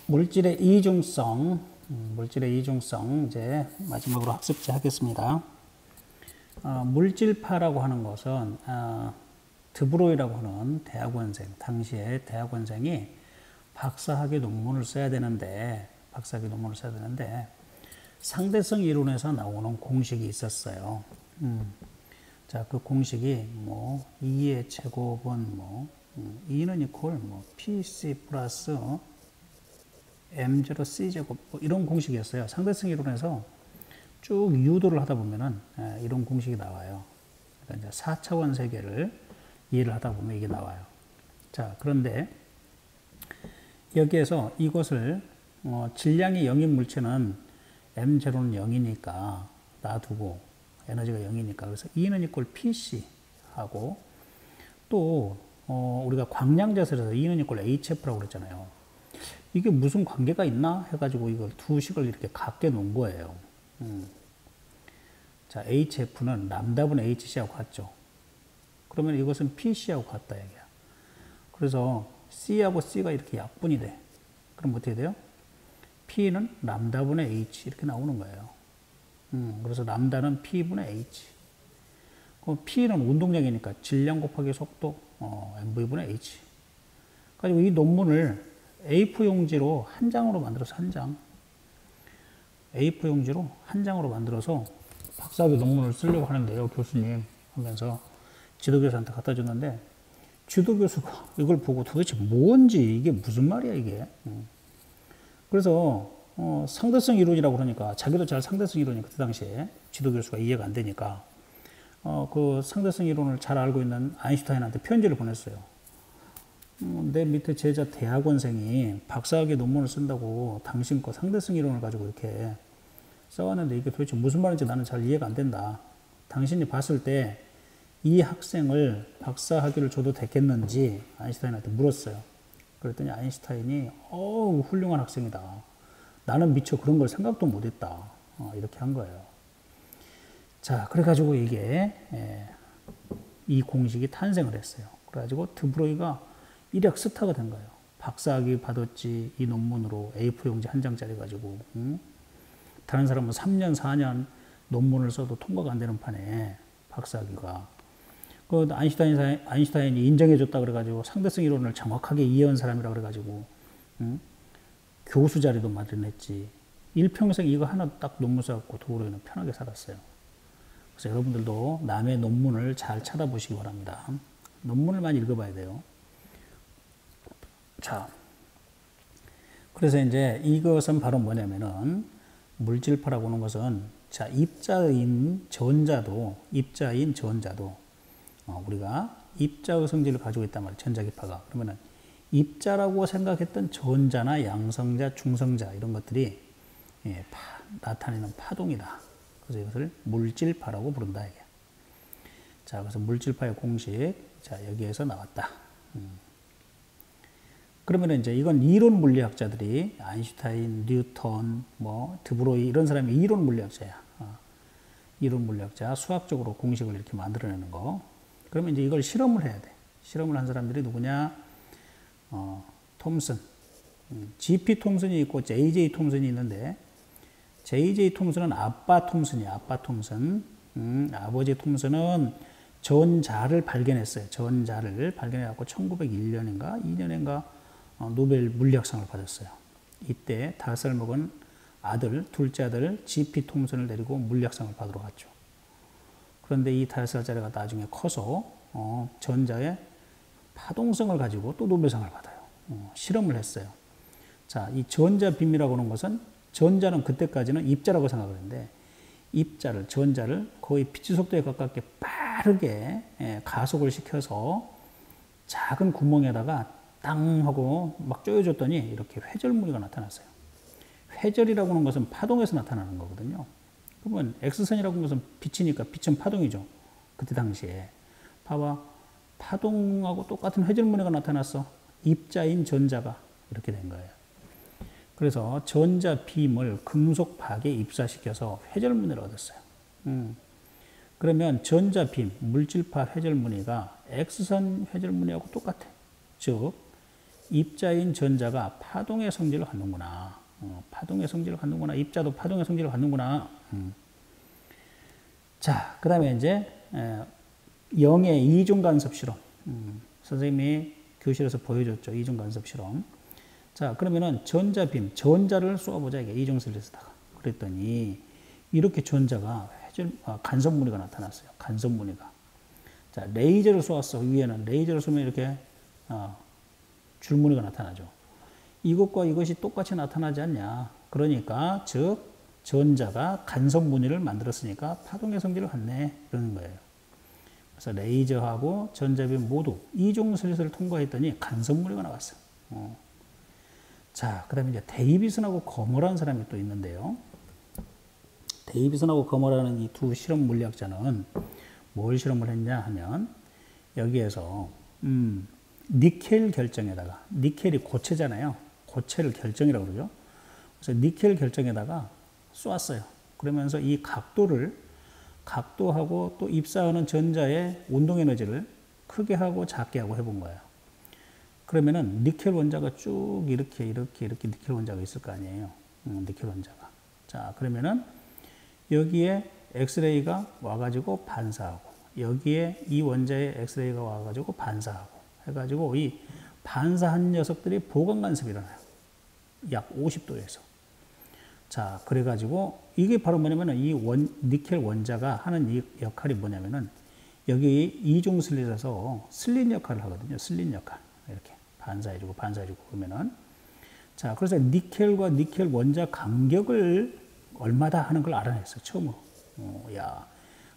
물질의 이중성, 물질의 이중성 이제 마지막으로 학습지 하겠습니다. 물질파라고 하는 것은 드브로이라고 하는 대학원생, 당시에 대학원생이 박사학위 논문을 써야 되는데, 상대성 이론에서 나오는 공식이 있었어요. 자, 그 공식이 뭐 2의 제곱은 뭐 2는 이퀄 뭐 PC 플러스 M0 C제곱 뭐 이런 공식이었어요. 상대성 이론에서 쭉 유도를 하다 보면은 이런 공식이 나와요. 그러니까 이제 4차원 세계를 이해를 하다 보면 이게 나와요. 자, 그런데 여기에서 이것을 질량이 0인 물체는 M0는 0이니까 놔두고 에너지가 0이니까 그래서 E는 이퀄 PC 하고 또 우리가 광량자설에서 E는 이퀄 HF라고 그랬잖아요. 이게 무슨 관계가 있나 해가지고 이걸 두 식을 이렇게 같게 놓은 거예요. 자, HF는 람다분의 HC하고 같죠. 그러면 이것은 PC하고 같다 얘기야. 그래서 C하고 C가 이렇게 약분이 돼. 그럼 어떻게 돼요? P는 람다분의 H 이렇게 나오는 거예요. 그래서 람다는 P분의 H. 그럼 P는 운동량이니까 질량 곱하기 속도 MV분의 H. 가지고 이 논문을 A4 용지로 한 장으로 만들어서 한 장. A4 용지로 한 장으로 만들어서 박사학위 논문을 쓰려고 하는데요, 교수님 하면서 지도교수한테 갖다 줬는데 지도교수가 이걸 보고 도대체 뭔지 이게 무슨 말이야 이게. 그래서 상대성 이론이라고 그러니까 자기도 잘 상대성 이론이 그때 당시에 지도교수가 이해가 안 되니까 그 상대성 이론을 잘 알고 있는 아인슈타인한테 편지를 보냈어요. 내 밑에 제자 대학원생이 박사학위 논문을 쓴다고 당신 거 상대성 이론을 가지고 이렇게 써왔는데 이게 도대체 무슨 말인지 나는 잘 이해가 안 된다. 당신이 봤을 때 이 학생을 박사학위를 줘도 되겠는지 아인슈타인한테 물었어요. 그랬더니 아인슈타인이 훌륭한 학생이다. 나는 미처 그런 걸 생각도 못했다. 이렇게 한 거예요. 자, 그래가지고 이게 이 공식이 탄생을 했어요. 그래가지고 드브로이가 일약 스타가 된 거예요. 박사학위 받았지 이 논문으로 A4 용지 한 장짜리 가지고 다른 사람은 3년 4년 논문을 써도 통과가 안 되는 판에 박사학위가 그 아인슈타인이 인정해줬다 그래가지고 상대성 이론을 정확하게 이해한 사람이라 그래가지고 교수 자리도 마련했지. 일평생 이거 하나 딱 논문 써갖고 드브로이는 편하게 살았어요. 그래서 여러분들도 남의 논문을 잘 찾아보시기 바랍니다. 논문을 많이 읽어봐야 돼요. 자, 그래서 이제 이것은 바로 뭐냐면은 물질파라고 하는 것은 자, 입자인 전자도 우리가 입자의 성질을 가지고 있단 말이에요. 전자기파가. 그러면은 입자라고 생각했던 전자나 양성자, 중성자 이런 것들이 나타내는 파동이다. 그래서 이것을 물질파라고 부른다 이게. 자, 그래서 물질파의 공식 자 여기에서 나왔다. 그러면 이제 이건 이론 물리학자들이 아인슈타인, 뉴턴, 뭐 드브로이 이런 사람이 이론 물리학자야. 이론 물리학자 수학적으로 공식을 이렇게 만들어내는 거. 그러면 이제 이걸 실험을 해야 돼. 실험을 한 사람들이 누구냐? 톰슨, GP 톰슨이 있고 JJ 톰슨이 있는데 JJ 톰슨은 아빠 톰슨이야. 아빠 톰슨. 아버지 톰슨은 전자를 발견했어요. 전자를 발견해갖고 1901년인가 2년인가 노벨 물리학상을 받았어요. 이때 5살 먹은 아들, 둘째 아들 GP 톰슨을 데리고 물리학상을 받으러 갔죠. 그런데 이 5살짜리가 나중에 커서 전자의 파동성을 가지고 또 노벨상을 받아요. 실험을 했어요. 자, 이 전자 빔이라고 하는 것은 전자는 그때까지는 입자라고 생각을 했는데 전자를 거의 빛의 속도에 가깝게 빠르게 가속을 시켜서 작은 구멍에다가 땅 하고 막 쪼여줬더니 이렇게 회절무늬가 나타났어요. 회절이라고 하는 것은 파동에서 나타나는 거거든요. 그러면 X선이라고 하는 것은 빛이니까 빛은 파동이죠. 그때 당시에. 봐봐. 파동하고 똑같은 회절무늬가 나타났어. 입자인 전자가 이렇게 된 거예요. 그래서 전자빔을 금속박에 입사시켜서 회절무늬를 얻었어요. 그러면 전자빔, 물질파 회절무늬가 X선 회절무늬하고 똑같아. 즉 입자인 전자가 파동의 성질을 갖는구나. 파동의 성질을 갖는구나. 입자도 파동의 성질을 갖는구나. 자, 그 다음에 이제 영의 이중간섭 실험. 선생님이 교실에서 보여줬죠. 이중간섭 실험. 자, 그러면은 전자빔, 전자를 쏘아보자. 이게 이중슬릿에다가. 그랬더니 이렇게 전자가 간섭무늬가 나타났어요. 간섭무늬가. 자, 레이저를 쏘았어. 위에는 레이저를 쏘면 이렇게 줄무늬가 나타나죠. 이것과 이것이 똑같이 나타나지 않냐. 그러니까 즉 전자가 간섭무늬를 만들었으니까 파동의 성질을 갖네. 이러는 거예요. 그래서 레이저하고 전자빔 모두 이중슬릿을 통과했더니 간섭무늬가 나왔어요. 자, 그 다음에 이제 데이비슨하고 거머라는 사람이 또 있는데요. 데이비슨하고 거머라는 이 두 실험 물리학자는 뭘 실험을 했냐 하면 여기에서 니켈 결정에다가, 니켈이 고체잖아요. 고체를 결정이라고 그러죠. 그래서 니켈 결정에다가 쏘았어요. 그러면서 이 각도하고 또 입사하는 전자의 운동 에너지를 크게 하고 작게 하고 해본 거예요. 그러면은 니켈 원자가 쭉 이렇게 니켈 원자가 있을 거 아니에요. 니켈 원자가. 자, 그러면은 여기에 엑스레이가 와가지고 반사하고, 여기에 이 원자의 엑스레이가 와가지고 반사하고, 해가지고 이 반사한 녀석들이 보강간섭이 일어나요. 약 50도에서. 자, 그래가지고 이게 바로 뭐냐면은 이 니켈 원자가 하는 이 역할이 뭐냐면은 여기 이중슬릿에서 슬릿 역할을 하거든요. 슬릿 역할. 이렇게 반사해주고 그러면은. 자, 그래서 니켈과 니켈 원자 간격을 얼마다 하는 걸 알아냈어요. 처음으로.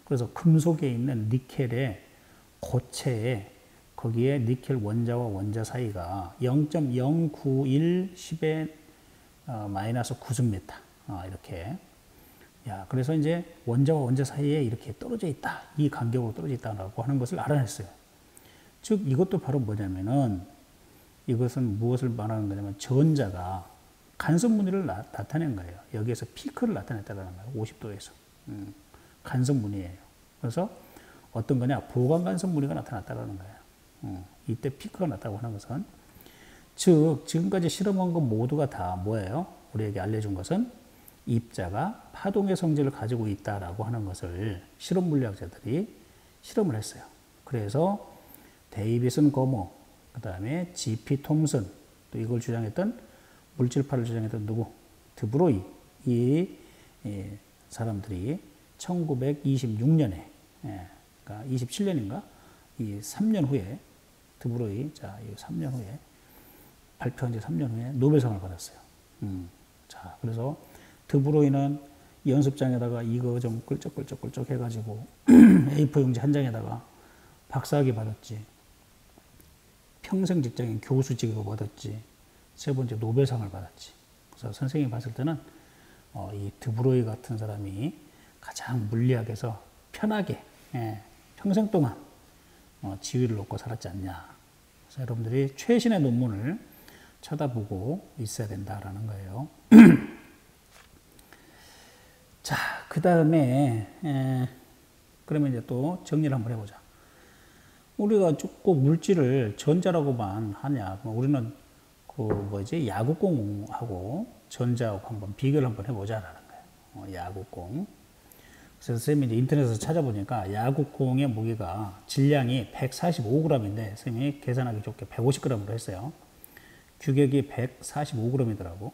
그래서 금속에 있는 니켈의 고체에 거기에 니켈 원자와 원자 사이가 0.091 10의 마이너스 9승메타. 이렇게. 그래서 이제 원자와 원자 사이에 이렇게 떨어져 있다. 이 간격으로 떨어져 있다라고 하는 것을 알아냈어요. 즉, 이것도 바로 뭐냐면은 이것은 무엇을 말하는 거냐면 전자가 간섭무늬를 나타낸 거예요. 여기에서 피크를 나타냈다는 거예요. 50도에서. 간섭무늬예요. 그래서 어떤 거냐? 보강간섭무늬가 나타났다는 거예요. 이때 피크가 났다고 하는 것은 즉 지금까지 실험한 것 모두가 다 뭐예요? 우리에게 알려준 것은 입자가 파동의 성질을 가지고 있다라고 하는 것을 실험 물리학자들이 실험을 했어요. 그래서 데이비슨 거머, 그 다음에 G.P. 톰슨, 또 이걸 주장했던 물질파를 주장했던 누구? 드브로이. 이 사람들이 1926년에, 그러니까 27년인가? 이 3년 후에, 드브로이, 자, 이 3년 후에, 발표한 지 3년 후에 노벨상을 받았어요. 자, 그래서 드브로이는 연습장에다가 이거 좀 끌적끌적 해가지고 A4 용지 한 장에다가 박사학위 받았지. 평생 직장인 교수직을 얻었지. 세 번째 노벨상을 받았지. 그래서 선생님이 봤을 때는 이 드브로이 같은 사람이 가장 물리학에서 편하게 평생 동안 지위를 놓고 살았지 않냐. 그래서 여러분들이 최신의 논문을 쳐다보고 있어야 된다라는 거예요. 자, 그 다음에 그러면 이제 또 정리를 한번 해보자. 우리가 꼭 물질을 전자라고만 하냐? 우리는 야구공하고 전자하고 한번 비교를 한번 해보자라는 거예요. 야구공. 그래서 선생님이 인터넷에서 찾아보니까 야구공의 무게가 질량이 145g인데 선생님이 계산하기 좋게 150g으로 했어요. 규격이 145g이더라고.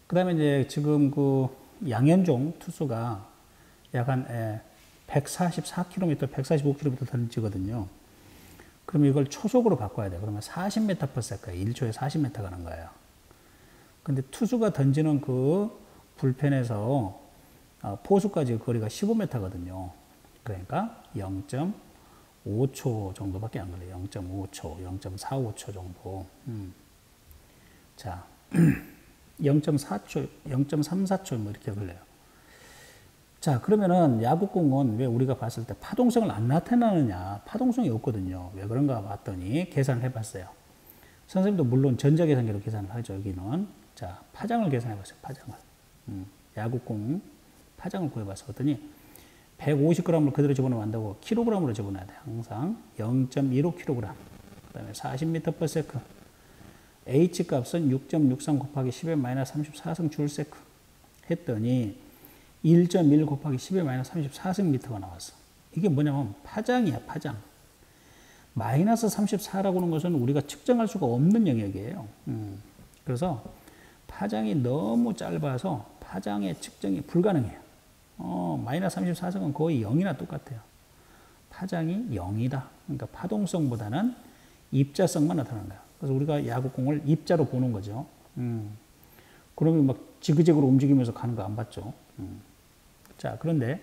그 다음에 이제 지금 그 양현종 투수가 약 한 144km, 145km 던지거든요. 그럼 이걸 초속으로 바꿔야 돼요. 그러면 40m/s, 1초에 40m 가는 거예요. 근데 투수가 던지는 그 불펜에서 포수까지 거리가 15m거든요. 그러니까 0.5초 정도밖에 안 걸려요. 0.5초, 0.45초 정도. 자, 0.4초, 0.34초 뭐 이렇게 걸려요. 자, 그러면은 야구공은 왜 우리가 봤을 때 파동성을 안 나타나느냐? 파동성이 없거든요. 왜 그런가 봤더니 계산을 해봤어요. 선생님도 물론 전자계산기로 계산을 하죠. 여기는. 자, 파장을 계산해봤어요. 파장을. 야구공 파장을 구해봤더니 150g을 그대로 집어넣으면 안 되고 킬로그램으로 집어넣어야 돼요. 항상 0.15kg. 그 다음에 40m/s. H 값은 6.63 곱하기 10의 마이너스 34승 줄세크 했더니 1.1 곱하기 10의 마이너스 34승 미터가 나왔어. 이게 뭐냐면 파장이야, 파장. 마이너스 34라고 하는 것은 우리가 측정할 수가 없는 영역이에요. 그래서 파장이 너무 짧아서 파장의 측정이 불가능해요. 마이너스 34승은 거의 0이나 똑같아요. 파장이 0이다. 그러니까 파동성보다는 입자성만 나타나는 거야. 그래서 우리가 야구공을 입자로 보는 거죠. 그러면 막 지그재그로 움직이면서 가는 거 안 봤죠. 자, 그런데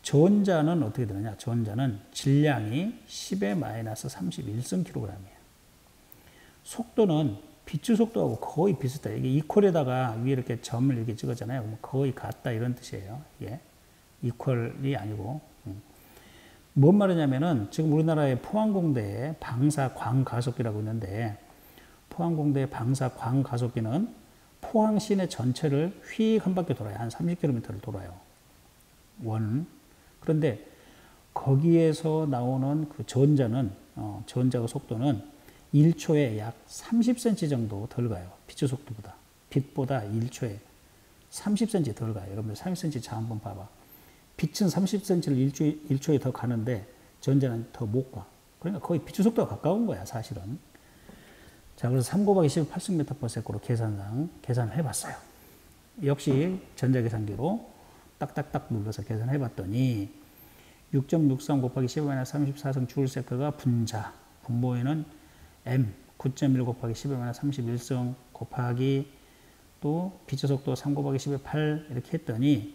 전자는 어떻게 되느냐? 전자는 질량이 10의 마이너스 31승 kg이에요. 속도는 빛의 속도하고 거의 비슷해요. 이게 이퀄에다가 위에 이렇게 점을 이렇게 찍었잖아요. 그럼 거의 같다 이런 뜻이에요. 예. 이퀄이 아니고. 뭔 말이냐면은 지금 우리나라의 포항공대에 방사 광가속기라고 있는데 포항공대 방사 광가속기는 포항 시내 전체를 휙 한 바퀴 돌아요. 한 30km를 돌아요. 그런데 거기에서 나오는 그 전자의 속도는 1초에 약 30cm 정도 덜 가요. 빛의 속도보다. 빛보다 1초에 30cm 덜 가요. 여러분들 30cm 자 한번 봐봐. 빛은 30cm를 1초에 더 가는데 전자는 더 못 가. 그러니까 거의 빛의 속도가 가까운 거야, 사실은. 자, 그래서 3 곱하기 18승/s로 계산을 해봤어요. 역시 전자계산기로 딱딱딱 눌러서 계산해 봤더니 6.63 곱하기 10-34승 줄세크가 분자, 분모에는 m 9.1 곱하기 10-31승 곱하기 또 빛의 속도 3 곱하기 10의 8 이렇게 했더니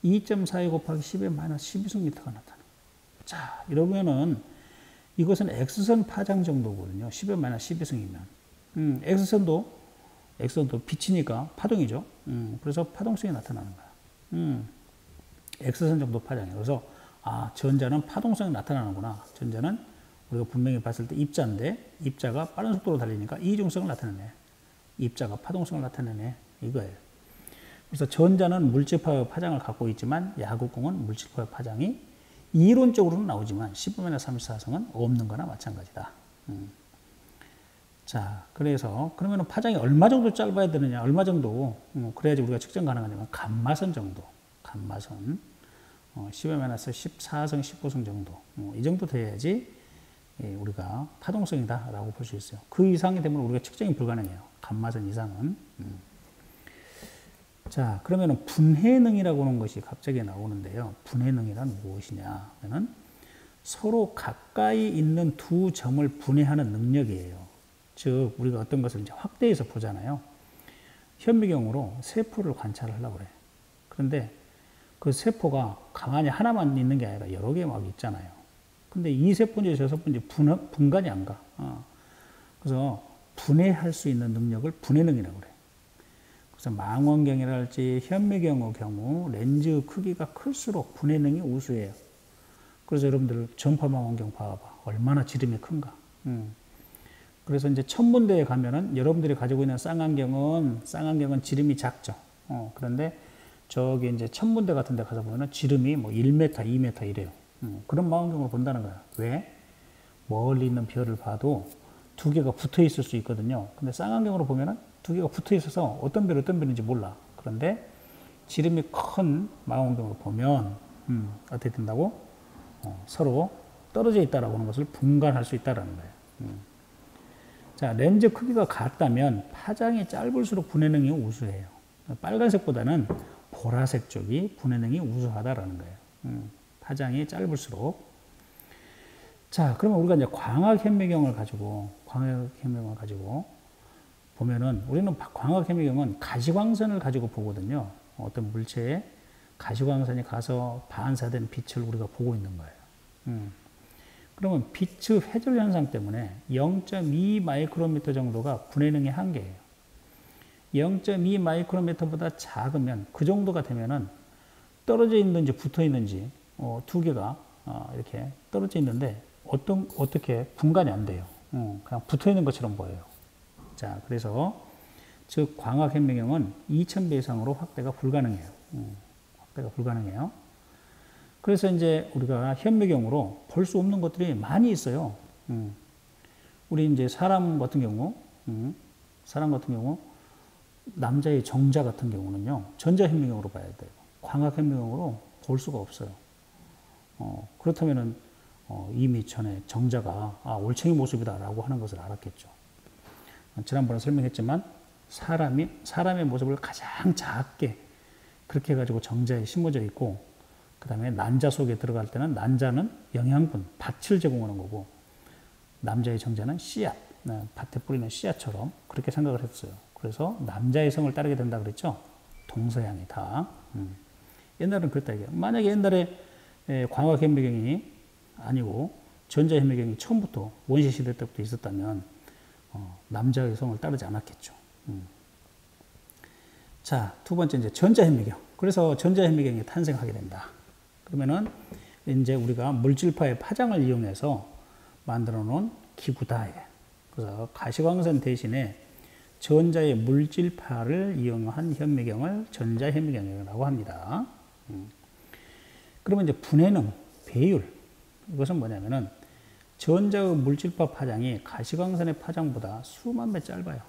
2.42 곱하기 10-12승 미터가 나타나. 자, 이러면은 이것은 X선 파장 정도거든요. 10-12승이면. X선도 빛이니까 파동이죠. 그래서 파동성이 나타나는 거야. X선 정도 파장이에요. 그래서 전자는 파동성이 나타나는구나. 전자는 우리가 분명히 봤을 때 입자인데 입자가 빠른 속도로 달리니까 이중성을 나타내네. 입자가 파동성을 나타내네. 이거예요. 그래서 전자는 물질파의 파장을 갖고 있지만 야구공은 물질파의 파장이 이론적으로는 나오지만 10-34승은 없는 거나 마찬가지다. 자, 그러면 파장이 얼마 정도 짧아야 되느냐, 얼마 정도, 그래야지 우리가 측정 가능하냐면, 감마선 정도, 감마선, 10-14승, 19승 정도, 이 정도 돼야지 우리가 파동성이다 라고 볼 수 있어요. 그 이상이 되면 우리가 측정이 불가능해요. 감마선 이상은. 자, 그러면 분해능이라고 하는 것이 갑자기 나오는데요. 분해능이란 무엇이냐 하면은 서로 가까이 있는 두 점을 분해하는 능력이에요. 즉, 우리가 어떤 것을 이제 확대해서 보잖아요. 현미경으로 세포를 관찰을 하려고 그래. 그런데 그 세포가 가만히 하나만 있는 게 아니라 여러 개 막 있잖아요. 근데 이 세포인지 저 세포인지 분간이 안 가. 그래서 분해할 수 있는 능력을 분해능이라고 그래. 그래서 망원경이랄지 현미경의 경우 렌즈 크기가 클수록 분해능이 우수해요. 그래서 여러분들 전파망원경 봐봐. 얼마나 지름이 큰가. 그래서 이제 천문대에 가면은 여러분들이 가지고 있는 쌍안경은 지름이 작죠. 그런데 저기 이제 천문대 같은 데 가서 보면은 지름이 뭐 1m, 2m 이래요. 그런 망원경을 본다는 거야. 왜? 멀리 있는 별을 봐도 두 개가 붙어 있을 수 있거든요. 근데 쌍안경으로 보면은 두 개가 붙어 있어서 어떤 별인지 몰라. 그런데 지름이 큰 망원경으로 보면 어떻게 된다고? 서로 떨어져 있다라고 하는 것을 분간할 수 있다라는 거예요. 자, 렌즈 크기가 같다면 파장이 짧을수록 분해능이 우수해요. 빨간색보다는 보라색 쪽이 분해능이 우수하다라는 거예요. 파장이 짧을수록. 자, 그러면 우리가 이제 광학 현미경을 가지고 보면은 우리는 광학 현미경은 가시광선을 가지고 보거든요. 어떤 물체에 가시광선이 가서 반사된 빛을 우리가 보고 있는 거예요. 그러면 빛의 회절 현상 때문에 0.2 마이크로미터 정도가 분해능의 한계예요. 0.2 마이크로미터보다 작으면 그 정도가 되면은 떨어져 있는지 붙어 있는지 두 개가 이렇게 떨어져 있는데 어떻게 분간이 안 돼요. 그냥 붙어 있는 것처럼 보여요. 자, 그래서 즉 광학 현미경은 2000배 이상으로 확대가 불가능해요. 확대가 불가능해요. 그래서 이제 우리가 현미경으로 볼 수 없는 것들이 많이 있어요. 우리 이제 사람 같은 경우 사람 같은 경우 남자의 정자 같은 경우는요 전자현미경으로 봐야 돼요. 광학현미경으로 볼 수가 없어요. 그렇다면은 이미 전에 정자가 올챙이 모습이다라고 하는 것을 알았겠죠. 지난번에 설명했지만 사람의 모습을 가장 작게 그렇게 해가지고 정자에 심어져 있고, 그 다음에 난자 속에 들어갈 때는 난자는 영양분, 밭을 제공하는 거고, 남자의 정자는 씨앗, 밭에 뿌리는 씨앗처럼 그렇게 생각을 했어요. 그래서 남자의 성을 따르게 된다 그랬죠. 동서양이 다. 옛날은 그랬다 이게. 만약에 옛날에 광학현미경이 아니고 전자현미경이 처음부터 원시시대 때부터 있었다면 남자의 성을 따르지 않았겠죠. 자, 두 번째 이제 전자현미경. 그래서 전자현미경이 탄생하게 된다. 그러면은 이제 우리가 물질파의 파장을 이용해서 만들어 놓은 기구다. 그래서 가시광선 대신에 전자의 물질파를 이용한 현미경을 전자현미경이라고 합니다. 그러면 이제 분해능, 배율. 이것은 뭐냐면은 전자의 물질파 파장이 가시광선의 파장보다 수만 배 짧아요.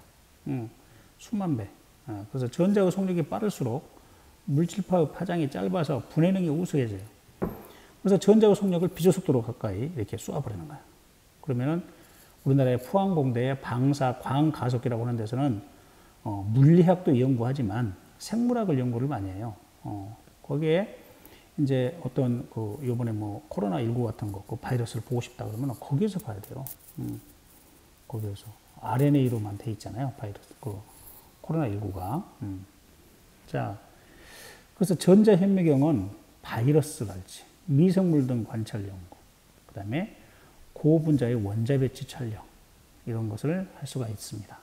수만 배. 그래서 전자의 속력이 빠를수록 물질파의 파장이 짧아서 분해능이 우수해져요. 그래서 전자의 속력을 비조속도로 가까이 이렇게 쏘아버리는 거예요. 그러면은 우리나라의 포항공대의 방사 광가속기라고 하는 데서는 물리학도 연구하지만 생물학을 연구를 많이 해요. 거기에 이제 어떤 요번에 코로나19 같은 거, 그 바이러스를 보고 싶다 그러면 거기에서 봐야 돼요. 거기에서. RNA로만 돼 있잖아요. 바이러스. 코로나19가. 자, 그래서 전자현미경은 바이러스 발치, 미생물 등 관찰 연구, 그 다음에 고분자의 원자 배치 촬영, 이런 것을 할 수가 있습니다.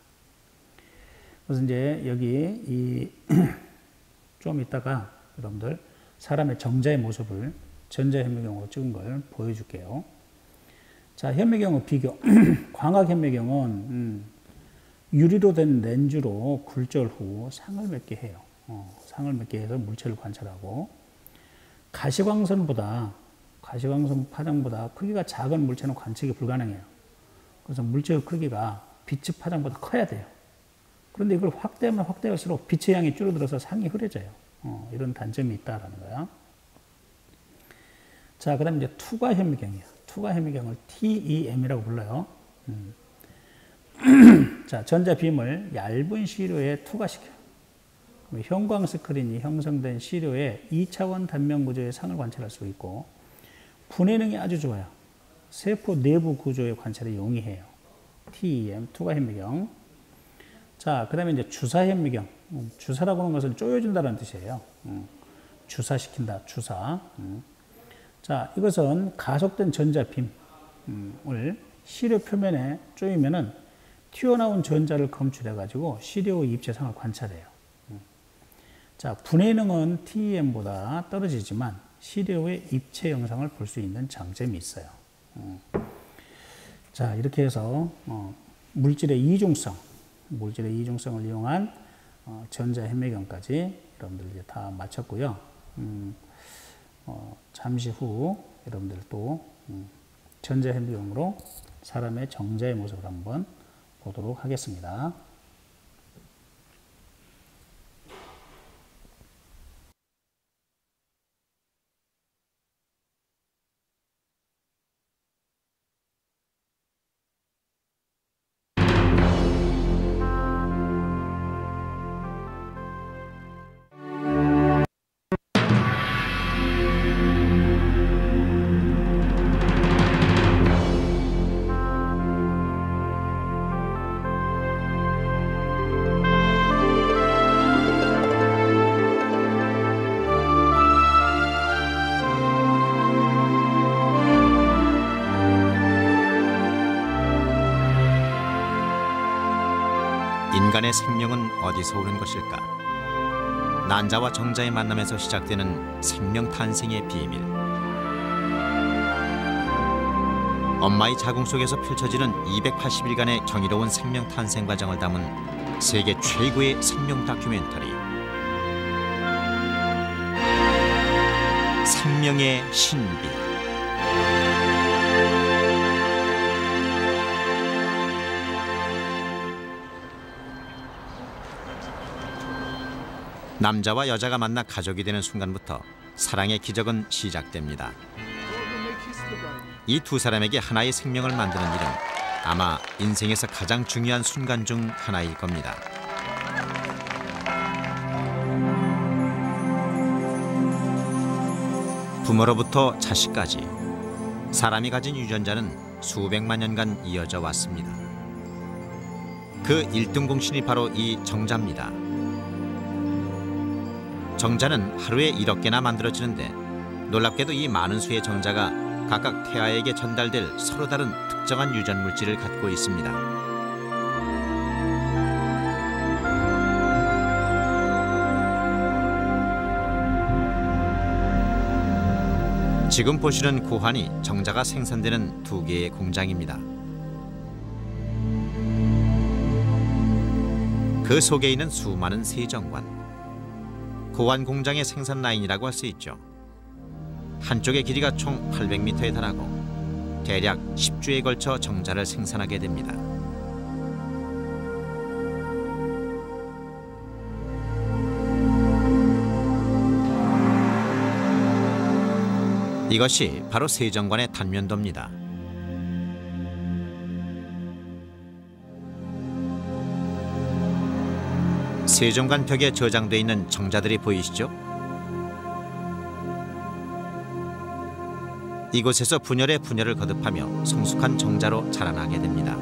그래서 이제 여기 좀 이따가 여러분들 사람의 정자의 모습을 전자현미경으로 찍은 걸 보여줄게요. 자, 현미경의 비교. 광학현미경은 유리로 된 렌즈로 굴절 후 상을 몇 개 해요. 상을 몇 개 해서 물체를 관찰하고, 가시광선 파장보다 크기가 작은 물체는 관측이 불가능해요. 그래서 물체의 크기가 빛의 파장보다 커야 돼요. 그런데 이걸 확대하면 확대할수록 빛의 양이 줄어들어서 상이 흐려져요. 이런 단점이 있다라는 거야. 자, 그 다음에 이제 투과현미경이에요. 투과현미경을 TEM이라고 불러요. 자, 전자빔을 얇은 시료에 투과시켜요. 형광 스크린이 형성된 시료의 2차원 단면 구조의 상을 관찰할 수 있고, 분해능이 아주 좋아요. 세포 내부 구조의 관찰에 용이해요. TEM, 투과현미경. 자, 그 다음에 이제 주사현미경. 주사라고 하는 것은 쪼여준다는 뜻이에요. 주사시킨다, 주사. 자, 이것은 가속된 전자빔을 시료 표면에 쪼이면은 튀어나온 전자를 검출해가지고 시료의 입체상을 관찰해요. 자, 분해능은 TEM보다 떨어지지만 시료의 입체 영상을 볼 수 있는 장점이 있어요. 자, 이렇게 해서 물질의 이중성을 이용한 전자현미경까지 여러분들 이제 다 마쳤고요. 잠시 후 여러분들 또 전자현미경으로 사람의 정자의 모습을 한번 보도록 하겠습니다. 인간의 생명은 어디서 오는 것일까? 난자와 정자의 만남에서 시작되는 생명 탄생의 비밀. 엄마의 자궁 속에서 펼쳐지는 280일간의 경이로운 생명 탄생 과정을 담은 세계 최고의 생명 다큐멘터리. 생명의 신비. 남자와 여자가 만나 가족이 되는 순간부터 사랑의 기적은 시작됩니다. 이 두 사람에게 하나의 생명을 만드는 일은 아마 인생에서 가장 중요한 순간 중 하나일 겁니다. 부모로부터 자식까지 사람이 가진 유전자는 수백만 년간 이어져 왔습니다. 그 1등 공신이 바로 이 정자입니다. 정자는 하루에 1억 개나 만들어지는데 놀랍게도 이 많은 수의 정자가 각각 태아에게 전달될 서로 다른 특정한 유전 물질을 갖고 있습니다. 지금 보시는 고환이 정자가 생산되는 2개의 공장입니다. 그 속에 있는 수많은 세정관. 고환 공장의 생산 라인이라고 할 수 있죠. 한쪽의 길이가 총 800m에 달하고 대략 10주에 걸쳐 정자를 생산하게 됩니다. 이것이 바로 세정관의 단면도입니다. 세정관 벽에 저장돼 있는 정자들이 보이시죠? 이곳에서 분열에 분열을 거듭하며 성숙한 정자로 자라나게 됩니다.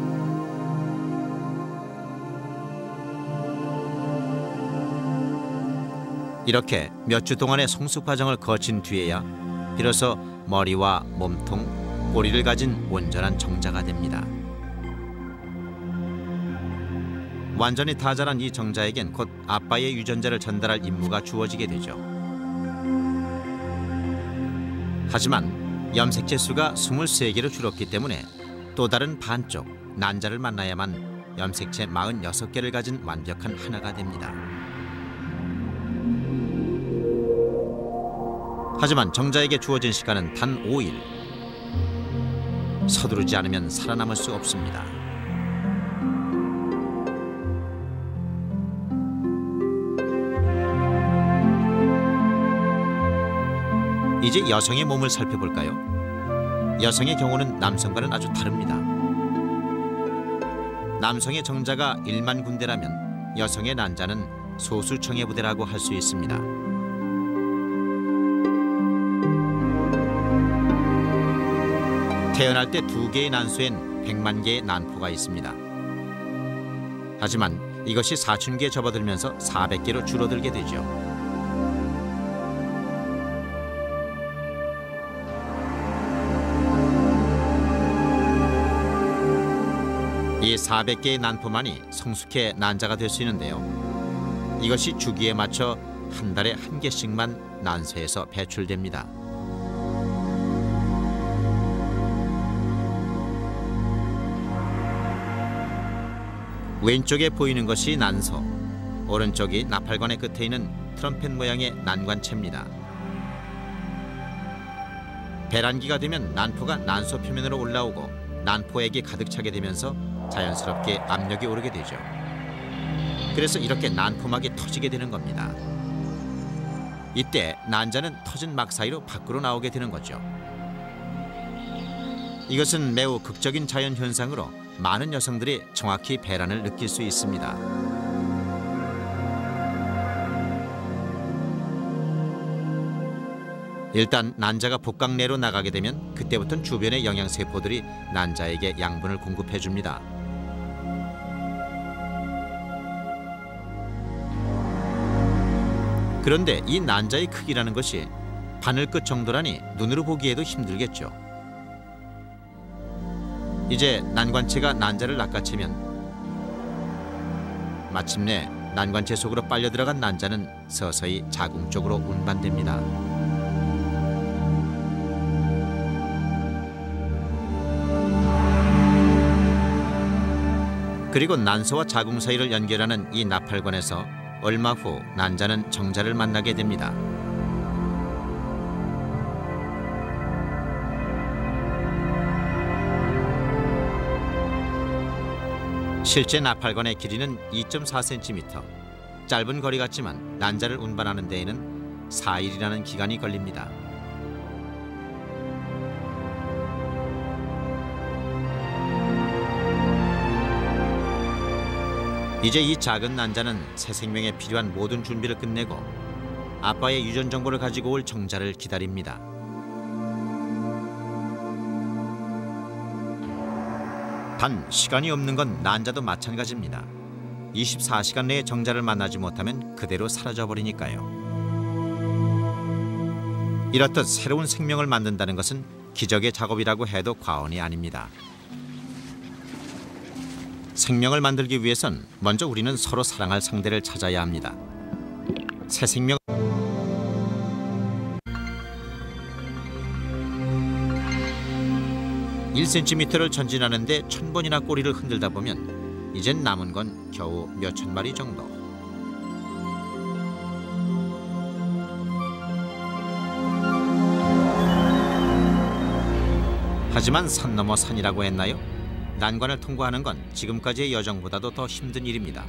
이렇게 몇 주 동안의 성숙 과정을 거친 뒤에야 비로소 머리와 몸통, 꼬리를 가진 온전한 정자가 됩니다. 완전히 다 자란 이 정자에겐 곧 아빠의 유전자를 전달할 임무가 주어지게 되죠. 하지만 염색체 수가 23개로 줄었기 때문에 또 다른 반쪽, 난자를 만나야만 염색체 46개를 가진 완벽한 하나가 됩니다. 하지만 정자에게 주어진 시간은 단 5일. 서두르지 않으면 살아남을 수 없습니다. 이제 여성의 몸을 살펴볼까요? 여성의 경우는 남성과는 아주 다릅니다. 남성의 정자가 1만 군데라면 여성의 난자는 소수청의 부대라고 할 수 있습니다. 태어날 때 2개의 난소엔 100만 개의 난포가 있습니다. 하지만 이것이 사춘기에 접어들면서 400개로 줄어들게 되죠. 이 400개의 난포만이 성숙해 난자가 될 수 있는데요. 이것이 주기에 맞춰 한 달에 1개씩만 난소에서 배출됩니다. 왼쪽에 보이는 것이 난소, 오른쪽이 나팔관의 끝에 있는 트럼펫 모양의 난관체입니다. 배란기가 되면 난포가 난소 표면으로 올라오고 난포액이 가득 차게 되면서 자연스럽게 압력이 오르게 되죠. 그래서 이렇게 난포막이 터지게 되는 겁니다. 이때 난자는 터진 막 사이로 밖으로 나오게 되는 거죠. 이것은 매우 극적인 자연 현상으로 많은 여성들이 정확히 배란을 느낄 수 있습니다. 일단 난자가 복강 내로 나가게 되면 그때부터는 주변의 영양세포들이 난자에게 양분을 공급해 줍니다. 그런데 이 난자의 크기라는 것이 바늘끝 정도라니 눈으로 보기에도 힘들겠죠. 이제 난관체가 난자를 낚아채면 마침내 난관체 속으로 빨려 들어간 난자는 서서히 자궁 쪽으로 운반됩니다. 그리고 난소와 자궁 사이를 연결하는 이 나팔관에서 얼마 후 난자는 정자를 만나게 됩니다. 실제 나팔관의 길이는 2.4cm, 짧은 거리 같지만 난자를 운반하는 데에는 4일이라는 기간이 걸립니다. 이제 이 작은 난자는 새 생명에 필요한 모든 준비를 끝내고 아빠의 유전 정보를 가지고 올 정자를 기다립니다. 단 시간이 없는 건 난자도 마찬가지입니다. 24시간 내에 정자를 만나지 못하면 그대로 사라져버리니까요. 이렇듯 새로운 생명을 만든다는 것은 기적의 작업이라고 해도 과언이 아닙니다. 생명을 만들기 위해선 먼저 우리는 서로 사랑할 상대를 찾아야 합니다. 새 생명 1cm를 전진하는데 1000번이나 꼬리를 흔들다 보면 이젠 남은 건 겨우 몇천 마리 정도. 하지만 산 넘어 산이라고 했나요? 난관을 통과하는 건 지금까지의 여정보다도 더 힘든 일입니다.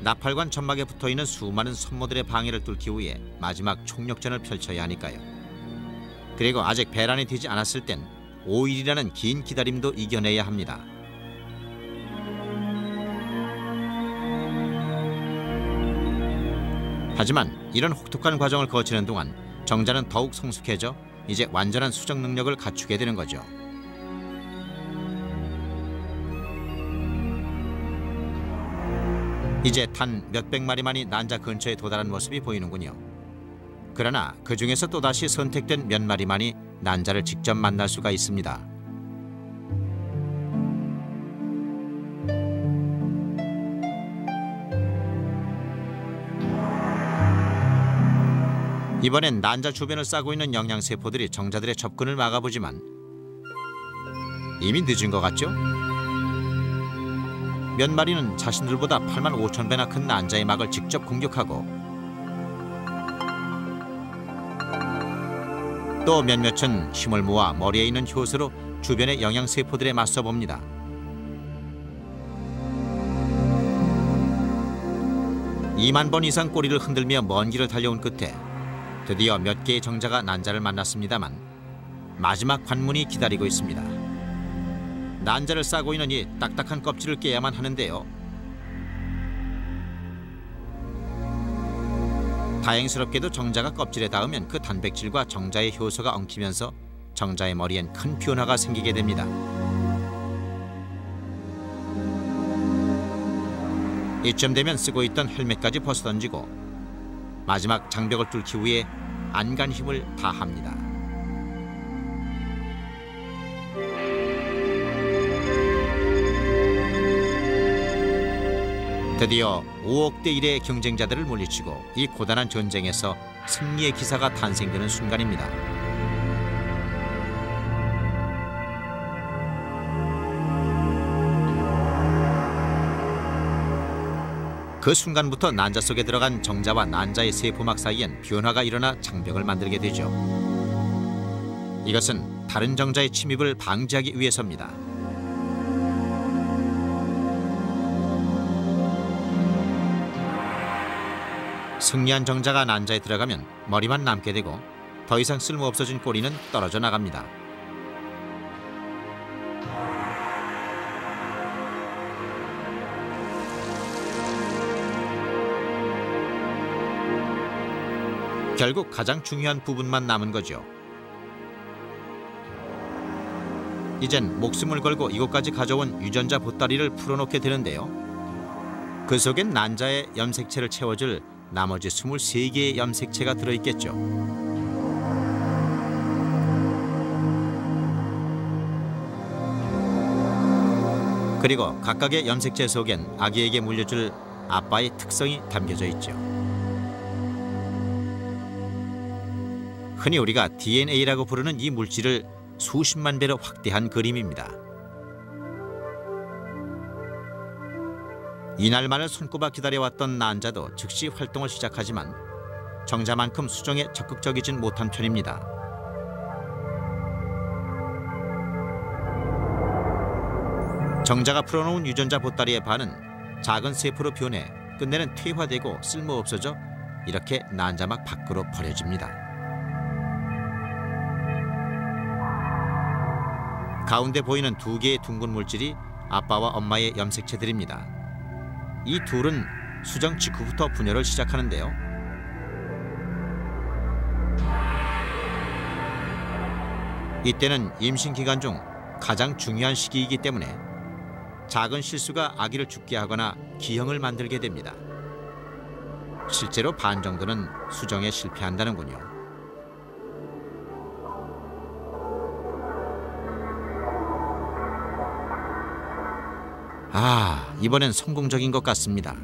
나팔관 점막에 붙어있는 수많은 선모들의 방해를 뚫기 위해 마지막 총력전을 펼쳐야 하니까요. 그리고 아직 배란이 되지 않았을 땐 5일이라는 긴 기다림도 이겨내야 합니다. 하지만 이런 혹독한 과정을 거치는 동안 정자는 더욱 성숙해져 이제 완전한 수정 능력을 갖추게 되는 거죠. 이제 단 몇백 마리만이 난자 근처에 도달한 모습이 보이는군요. 그러나 그 중에서 또다시 선택된 몇 마리만이 난자를 직접 만날 수가 있습니다. 이번엔 난자 주변을 싸고 있는 영양세포들이 정자들의 접근을 막아보지만 이미 늦은 것 같죠? 몇 마리는 자신들보다 85,000배나 큰 난자의 막을 직접 공격하고 또 몇몇은 힘을 모아 머리에 있는 효소로 주변의 영양세포들에 맞서봅니다. (2만 번) 이상 꼬리를 흔들며 먼 길을 달려온 끝에 드디어 몇 개의 정자가 난자를 만났습니다만 마지막 관문이 기다리고 있습니다. 난자를 싸고 있는 이 딱딱한 껍질을 깨야만 하는데요. 다행스럽게도 정자가 껍질에 닿으면 그 단백질과 정자의 효소가 엉키면서 정자의 머리엔 큰 변화가 생기게 됩니다. 이쯤 되면 쓰고 있던 헬멧까지 벗어던지고 마지막 장벽을 뚫기 위해 안간 힘을 다합니다. 드디어 5억 대 1의 경쟁자들을 물리치고 이 고단한 전쟁에서 승리의 기사가 탄생되는 순간입니다. 그 순간부터 난자 속에 들어간 정자와 난자의 세포막 사이엔 변화가 일어나 장벽을 만들게 되죠. 이것은 다른 정자의 침입을 방지하기 위해서입니다. 승리한 정자가 난자에 들어가면 머리만 남게 되고 더 이상 쓸모없어진 꼬리는 떨어져 나갑니다. 결국 가장 중요한 부분만 남은 거죠. 이젠 목숨을 걸고 이곳까지 가져온 유전자 보따리를 풀어놓게 되는데요. 그 속엔 난자의 염색체를 채워줄 나머지 23개의 염색체가 들어있겠죠. 그리고 각각의 염색체 속엔 아기에게 물려줄 아빠의 특성이 담겨져 있죠. 흔히 우리가 DNA라고 부르는 이 물질을 수십만 배로 확대한 그림입니다. 이날만을 손꼽아 기다려왔던 난자도 즉시 활동을 시작하지만 정자만큼 수정에 적극적이진 못한 편입니다. 정자가 풀어놓은 유전자 보따리의 반은 작은 세포로 변해 끝내는 퇴화되고 쓸모없어져 이렇게 난자막 밖으로 버려집니다. 가운데 보이는 두 개의 둥근 물질이 아빠와 엄마의 염색체들입니다. 이 둘은 수정 직후부터 분열을 시작하는데요. 이때는 임신 기간 중 가장 중요한 시기이기 때문에 작은 실수가 아기를 죽게 하거나 기형을 만들게 됩니다. 실제로 반 정도는 수정에 실패한다는군요. 이번엔 성공적인 것 같습니다.